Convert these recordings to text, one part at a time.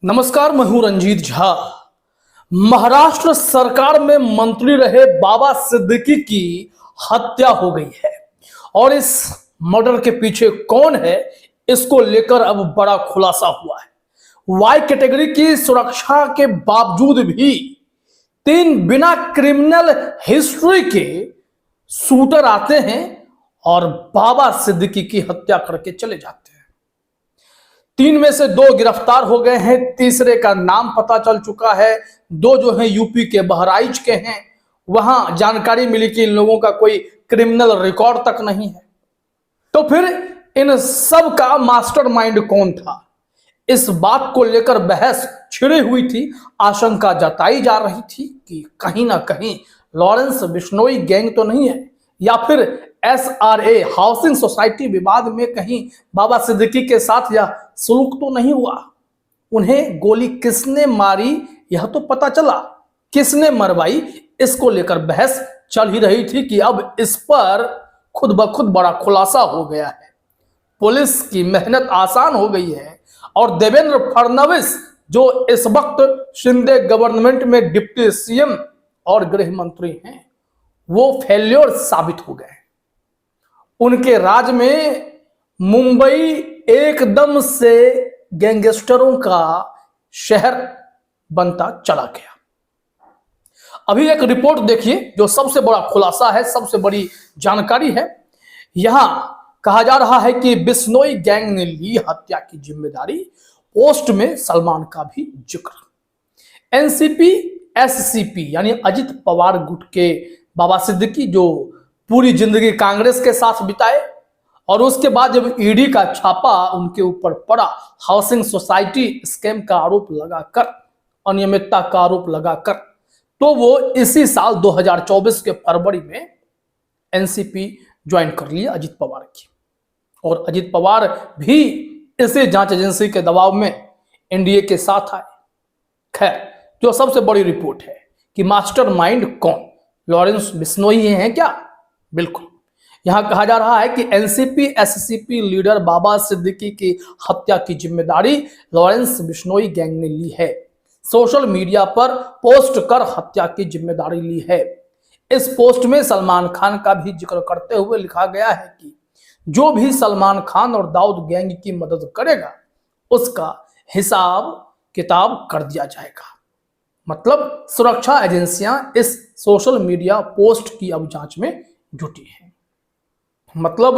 नमस्कार, मैं हूं रंजीत झा। महाराष्ट्र सरकार में मंत्री रहे बाबा सिद्दीकी की हत्या हो गई है और इस मर्डर के पीछे कौन है, इसको लेकर अब बड़ा खुलासा हुआ है। वाई कैटेगरी की सुरक्षा के बावजूद भी 3 बिना क्रिमिनल हिस्ट्री के शूटर आते हैं और बाबा सिद्दीकी की हत्या करके चले जाते हैं। 3 में से 2 गिरफ्तार हो गए हैं, तीसरे का नाम पता चल चुका है। 2 जो हैं यूपी के बहराइच के हैं। वहां जानकारी मिली कि इन लोगों का कोई क्रिमिनल रिकॉर्ड तक नहीं है। तो फिर इन सब का मास्टरमाइंड कौन था, इस बात को लेकर बहस छिड़ी हुई थी। आशंका जताई जा रही थी कि कहीं ना कहीं लॉरेंस बिश्नोई गैंग तो नहीं है, या फिर SRA हाउसिंग सोसाइटी विवाद में कहीं बाबा सिद्दीकी के साथ यह सुलूक तो नहीं हुआ। उन्हें गोली किसने मारी यह तो पता चला, किसने मरवाई इसको लेकर बहस चल ही रही थी कि अब इस पर खुद ब खुद बड़ा खुलासा हो गया है। पुलिस की मेहनत आसान हो गई है और देवेंद्र फडणवीस जो इस वक्त शिंदे गवर्नमेंट में डिप्टी CM और गृह मंत्री हैं, वो फेल्योर साबित हो गए। उनके राज में मुंबई एकदम से गैंगस्टरों का शहर बनता चला गया। अभी एक रिपोर्ट देखिए जो सबसे बड़ा खुलासा है, सबसे बड़ी जानकारी है। यहां कहा जा रहा है कि बिश्नोई गैंग ने ली हत्या की जिम्मेदारी। पोस्ट में सलमान का भी जिक्र। NCP SCP यानी अजित पवार गुट के बाबा सिद्दीकी जो पूरी जिंदगी कांग्रेस के साथ बिताए और उसके बाद जब ईडी का छापा उनके ऊपर पड़ा, हाउसिंग सोसाइटी स्कैम का आरोप लगाकर, अनियमितता का आरोप लगाकर, तो वो इसी साल 2024 के फरवरी में NCP ज्वाइन कर लिया अजित पवार की। और अजित पवार भी इसी जांच एजेंसी के दबाव में NDA के साथ आए। खैर, जो सबसे बड़ी रिपोर्ट है कि मास्टरमाइंड कौन, लॉरेंस बिश्नोई हैं क्या? बिल्कुल। यहां कहा जा रहा है कि NCP SCP लीडर बाबा सिद्दीकी की हत्या की जिम्मेदारी लॉरेंस बिश्नोई गैंग ने ली है। सोशल मीडिया पर पोस्ट कर हत्या की जिम्मेदारी ली है। इस पोस्ट में सलमान खान का भी जिक्र करते हुए लिखा गया है कि जो भी सलमान खान और दाऊद गैंग की मदद करेगा उसका हिसाब किताब कर दिया जाएगा। मतलब सुरक्षा एजेंसियां इस सोशल मीडिया पोस्ट की अब जांच में जुटी है। मतलब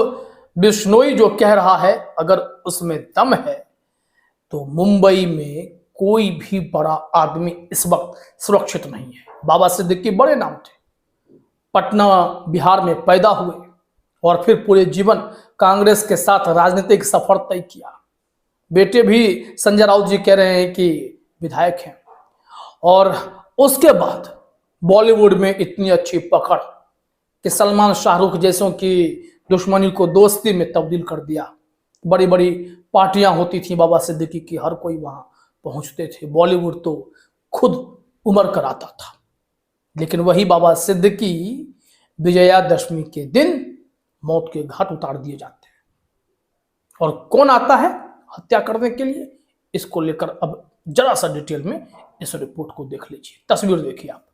बिश्नोई जो कह रहा है, अगर उसमें दम है तो मुंबई में कोई भी बड़ा आदमी इस वक्त सुरक्षित नहीं है। बाबा सिद्दीकी बड़े नाम थे, पटना बिहार में पैदा हुए और फिर पूरे जीवन कांग्रेस के साथ राजनीतिक सफर तय किया। बेटे भी संजय राउत जी कह रहे हैं कि विधायक हैं। और उसके बाद बॉलीवुड में इतनी अच्छी पकड़ कि सलमान शाहरुख जैसों की दुश्मनी को दोस्ती में तब्दील कर दिया। बड़ी बड़ी पार्टियां होती थी बाबा सिद्दीकी की, हर कोई वहां पहुंचते थे। बॉलीवुड तो खुद उमड़ कर आता था। लेकिन वही बाबा सिद्दीकी विजयादशमी के दिन मौत के घाट उतार दिए जाते हैं। और कौन आता है हत्या करने के लिए, इसको लेकर अब जरा सा डिटेल में इस रिपोर्ट को देख लीजिए। तस्वीर देखिए आप।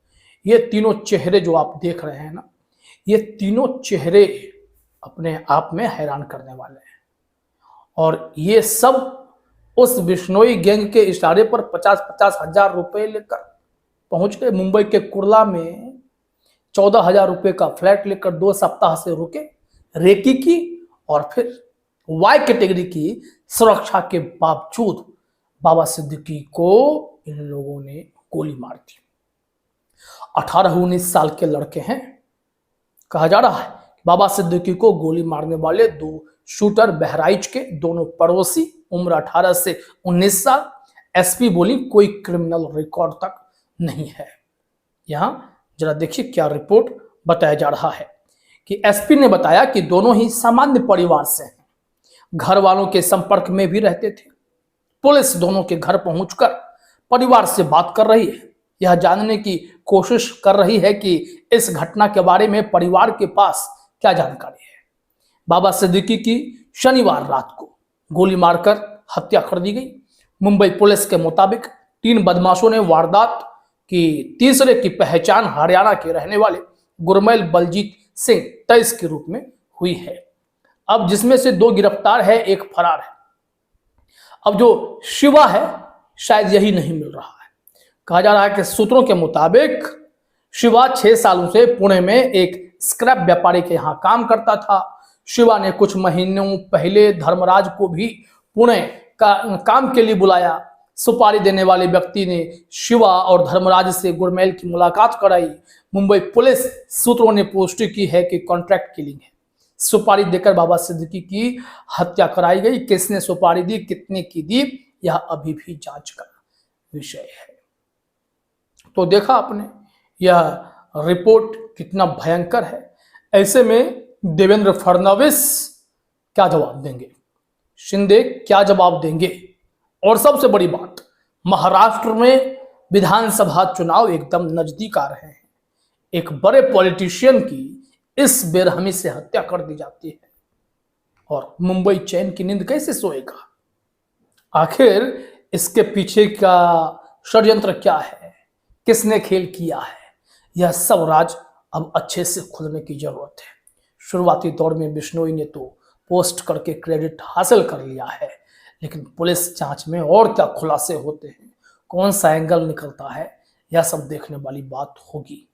ये तीनों चेहरे जो आप देख रहे हैं ना, ये तीनों चेहरे अपने आप में हैरान करने वाले हैं। और ये सब उस बिश्नोई गैंग के इशारे पर 50-50 हजार रुपए लेकर पहुंच गए। मुंबई के कुर्ला में 14,000 रुपए का फ्लैट लेकर 2 सप्ताह से रुके, रेकी की और फिर वाई कैटेगरी की सुरक्षा के बावजूद बाबा सिद्दीकी को इन लोगों ने गोली मार दी। 18-19 साल के लड़के हैं। कहा जा रहा है बाबा सिद्दीकी को गोली मारने वाले 2 शूटर बहराइच के, दोनों पड़ोसी, उम्र 18 से 19 साल। SP बोली कोई क्रिमिनल रिकॉर्ड तक नहीं है। यहां जरा देखिए क्या रिपोर्ट बताया जा रहा है कि SP ने बताया कि दोनों ही सामान्य परिवार से हैं, घर वालों के संपर्क में भी रहते थे। पुलिस दोनों के घर पहुंचकर परिवार से बात कर रही है, यह जानने की कोशिश कर रही है कि इस घटना के बारे में परिवार के पास क्या जानकारी है। बाबा सिद्दीकी की शनिवार रात को गोली मारकर हत्या कर दी गई। मुंबई पुलिस के मुताबिक 3 बदमाशों ने वारदात की तीसरे की पहचान हरियाणा के रहने वाले गुरमैल बलजीत सिंह 23 के रूप में हुई है। अब जिसमें से 2 गिरफ्तार है, 1 फरार है। अब जो शिवा है शायद यही नहीं मिल रहा है। कहा जा रहा है कि सूत्रों के मुताबिक शिवा 6 सालों से पुणे में एक स्क्रैप व्यापारी के यहां काम करता था। शिवा ने कुछ महीनों पहले धर्मराज को भी पुणे काम के लिए बुलाया। सुपारी देने वाले व्यक्ति ने शिवा और धर्मराज से गुरमैल की मुलाकात कराई। मुंबई पुलिस सूत्रों ने पुष्टि की है कि कॉन्ट्रैक्ट किलिंग है। सुपारी देकर बाबा सिद्दीकी की हत्या कराई गई। किसने सुपारी दी, कितने की दी, यह अभी भी जांच का विषय है। तो देखा आपने यह रिपोर्ट कितना भयंकर है। ऐसे में देवेंद्र फडणवीस क्या जवाब देंगे, शिंदे क्या जवाब देंगे, और सबसे बड़ी बात, महाराष्ट्र में विधानसभा चुनाव एकदम नजदीक आ रहे हैं। एक बड़े पॉलिटिशियन की इस बेरहमी से हत्या कर दी जाती है और मुंबई चैन की नींद कैसे सोएगा। आखिर इसके पीछे का षड्यंत्र क्या है, किसने खेल किया है, यह सब राज अब अच्छे से खुलने की जरूरत है। शुरुआती दौर में बिश्नोई ने तो पोस्ट करके क्रेडिट हासिल कर लिया है, लेकिन पुलिस जांच में और क्या खुलासे होते हैं, कौन सा एंगल निकलता है, यह सब देखने वाली बात होगी।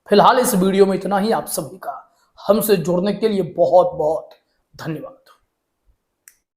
फिलहाल इस वीडियो में इतना ही। आप सभी का हमसे जुड़ने के लिए बहुत बहुत धन्यवाद।